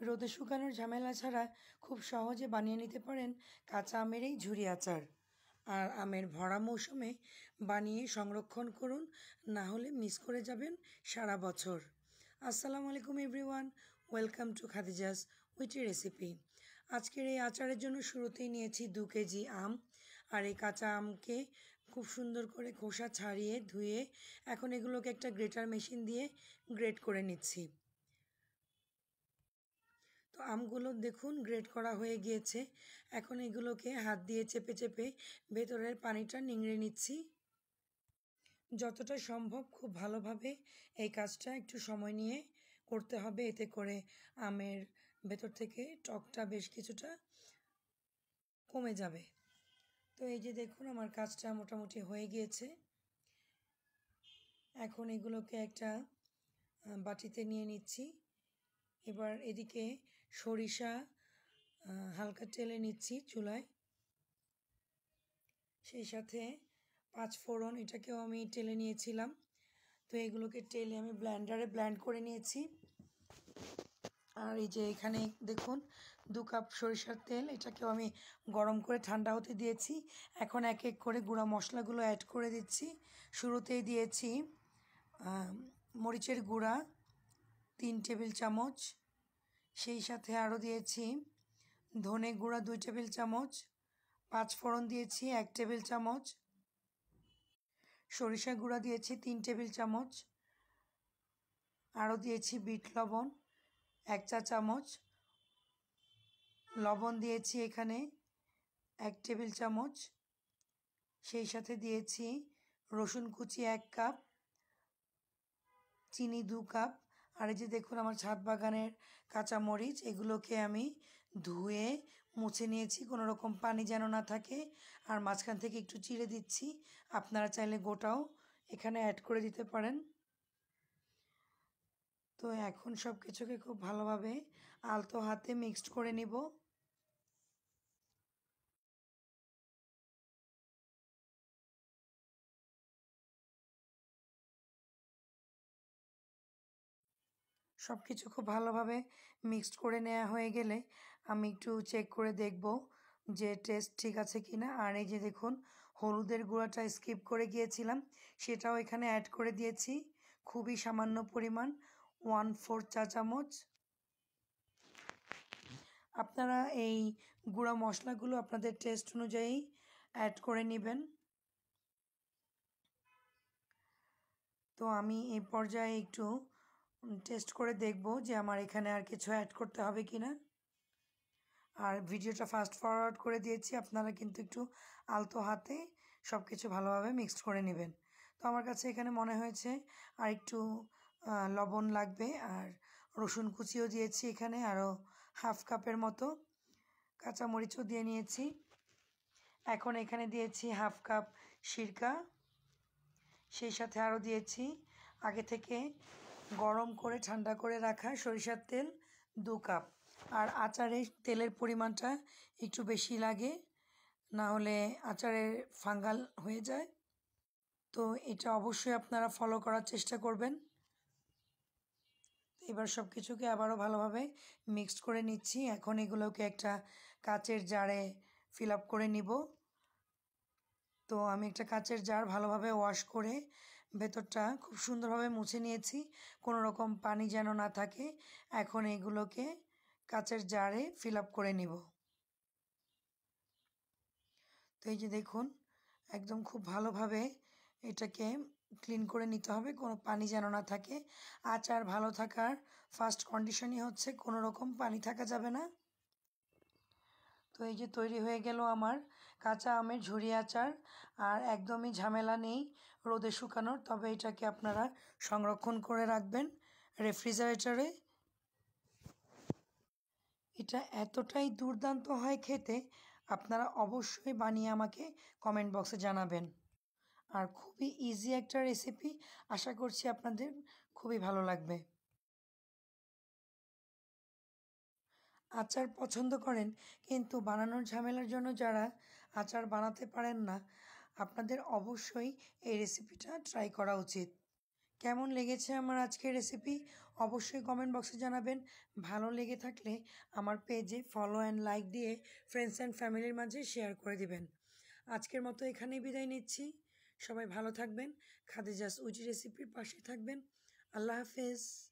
রোদে শুকানোর ঝামেলা ছাড়া খুব সহজে বানিয়ে নিতে পারেন কাঁচা আমের এই ঝুরি আচার। আর আমের ভরা মৌসুমে বানিয়ে সংরক্ষণ করুন, না হলে মিস করে যাবেন সারা বছর। আসসালামু আলাইকুম everyone, welcome to Khadija's witty recipe. আজকের এই আচারের জন্য শুরুতেই নিয়েছি 2 কেজি আম। আর এই কাঁচা আমকে খুব সুন্দর করে খোসা ছাড়িয়ে ধুয়ে এখন এগুলোকে একটা গ্রেটার মেশিন দিয়ে গ্রেট করে নিচ্ছি। তো আমগুলো দেখুন গ্রেট করা হয়ে গিয়েছে। এখন এগুলোকে হাত দিয়ে চেপে চেপে ভেতরের পানিটা নিংড়ে নিচ্ছি। যতটা সম্ভব খুব ভালোভাবে এই কাজটা একটু সময় নিয়ে করতে হবে, এতে করে আমের ভেতর থেকে টকটা বেশ কিছুটা কমে যাবে। তো এই যে দেখুন আমার কাজটা মোটামুটি হয়ে গিয়েছে। এখন এগুলোকে একটা বাটিতে নিয়ে নিচ্ছি। এবার এদিকে সরিষা হালকা টেলে নিচ্ছি চুলায়, সেই সাথে 5 ফোড়ন এটাকেও আমি টেলে নিয়েছিলাম। তো এগুলোকে টেলে আমি ব্লেন্ডারে ব্লেন্ড করে নিয়েছি। আর এই যে এখানে দেখুন 2 কাপ সরিষার তেল, এটাকেও আমি গরম করে ঠান্ডা হতে দিয়েছি। এখন এক এক করে গুঁড়া মশলাগুলো অ্যাড করে দিচ্ছি। শুরুতেই দিয়েছি মরিচের গুঁড়া 3 টেবিল চামচ, সেই সাথে আরও দিয়েছি ধনে গুঁড়া 2 টেবিল চামচ, 5 ফোড়ন দিয়েছি 1 টেবিল চামচ, সরিষা গুঁড়া দিয়েছি 3 টেবিল চামচ, আরও দিয়েছি বিট লবণ 1 চা চামচ, লবণ দিয়েছি এখানে 1 টেবিল চামচ, সেই সাথে দিয়েছি রসুন কুচি 1 কাপ, চিনি 2 কাপ। আর এই যে দেখুন আমার ছাদ বাগানের কাঁচা মরিচ, এগুলোকে আমি ধুয়ে মুছে নিয়েছি, কোনো রকম পানি যেন না থাকে। আর মাঝখান থেকে একটু চিড়ে দিচ্ছি, আপনারা চাইলে গোটাও এখানে অ্যাড করে দিতে পারেন। তো এখন সব কিছুকে খুব ভালোভাবে আলতো হাতে মিক্সড করে নিব। সব কিছু খুব ভালোভাবে মিক্সড করে নেওয়া হয়ে গেলে আমি একটু চেক করে দেখব যে টেস্ট ঠিক আছে কি না। আর এই যে দেখুন হলুদের গুঁড়াটা স্কিপ করে গিয়েছিলাম, সেটাও এখানে অ্যাড করে দিয়েছি, খুবই সামান্য পরিমাণ 1/4 চা চামচ। আপনারা এই গুঁড়া মশলাগুলো আপনাদের টেস্ট অনুযায়ী অ্যাড করে নেবেন। তো আমি এই পর্যায়ে একটু টেস্ট করে দেখব যে আমার এখানে আর কিছু অ্যাড করতে হবে কি না। আর ভিডিওটা ফাস্ট ফরওয়ার্ড করে দিয়েছি, আপনারা কিন্তু একটু আলতো হাতে সব কিছু ভালোভাবে মিক্সড করে নেবেন। তো আমার কাছে এখানে মনে হয়েছে আর একটু লবণ লাগবে। আর রসুন কুচিও দিয়েছি এখানে, আরও 1/2 কাপের মতো কাঁচামরিচও দিয়ে নিয়েছি। এখন এখানে দিয়েছি 1/2 কাপ সিরকা, সেই সাথে আরও দিয়েছি আগে থেকে গরম করে ঠান্ডা করে রাখা সরিষার তেল 2 কাপ। আর আচারে তেলের পরিমাণটা একটু বেশি লাগে, না হলে আচারের ফাঙ্গাল হয়ে যায়। তো এটা অবশ্যই আপনারা ফলো করার চেষ্টা করবেন। এবার সব কিছুকে আবারও ভালোভাবে মিক্সড করে নিচ্ছি। এখন এগুলোকে একটা কাচের জারে ফিল আপ করে নিব। তো আমি একটা কাচের জার ভালোভাবে ওয়াশ করে ভেতরটা খুব সুন্দরভাবে মুছে নিয়েছি, কোনো রকম পানি যেন না থাকে। এখন এগুলোকে কাচের জারে ফিল আপ করে নিব। তো এই যে দেখুন একদম খুব ভালোভাবে এটাকে ক্লিন করে নিতে হবে, কোনো পানি যেন না থাকে। আচার ভালো থাকার ফার্স্ট কন্ডিশনই হচ্ছে কোনো রকম পানি থাকা যাবে না। তো এই যে তৈরি হয়ে গেল আমার কাঁচা আমের ঝুরি আচার। আর একদমই ঝামেলা নেই রোদে শুকানোর, তবে এটাকে আপনারা সংরক্ষণ করে রাখবেন রেফ্রিজারেটরে। এটা এতটাই দুর্দান্ত হয় খেতে, আপনারা অবশ্যই বানিয়ে আমাকে কমেন্ট বক্সে জানাবেন। আর খুবই ইজি একটা রেসিপি, আশা করছি আপনাদের খুবই ভালো লাগবে। আচার পছন্দ করেন কিন্তু বানানোর ঝামেলার জন্য যারা আচার বানাতে পারেন না, আপনাদের অবশ্যই এই রেসিপিটা ট্রাই করা উচিত। কেমন লেগেছে আমার আজকের রেসিপি অবশ্যই কমেন্ট বক্সে জানাবেন। ভালো লেগে থাকলে আমার পেজে ফলো অ্যান্ড লাইক দিয়ে ফ্রেন্ডস অ্যান্ড ফ্যামিলির মাঝে শেয়ার করে দিবেন। আজকের মতো এখানেই বিদায় নিচ্ছি। সবাই ভালো থাকবেন। খাদিজাস উজি রেসিপির পাশে থাকবেন। আল্লাহ হাফেজ।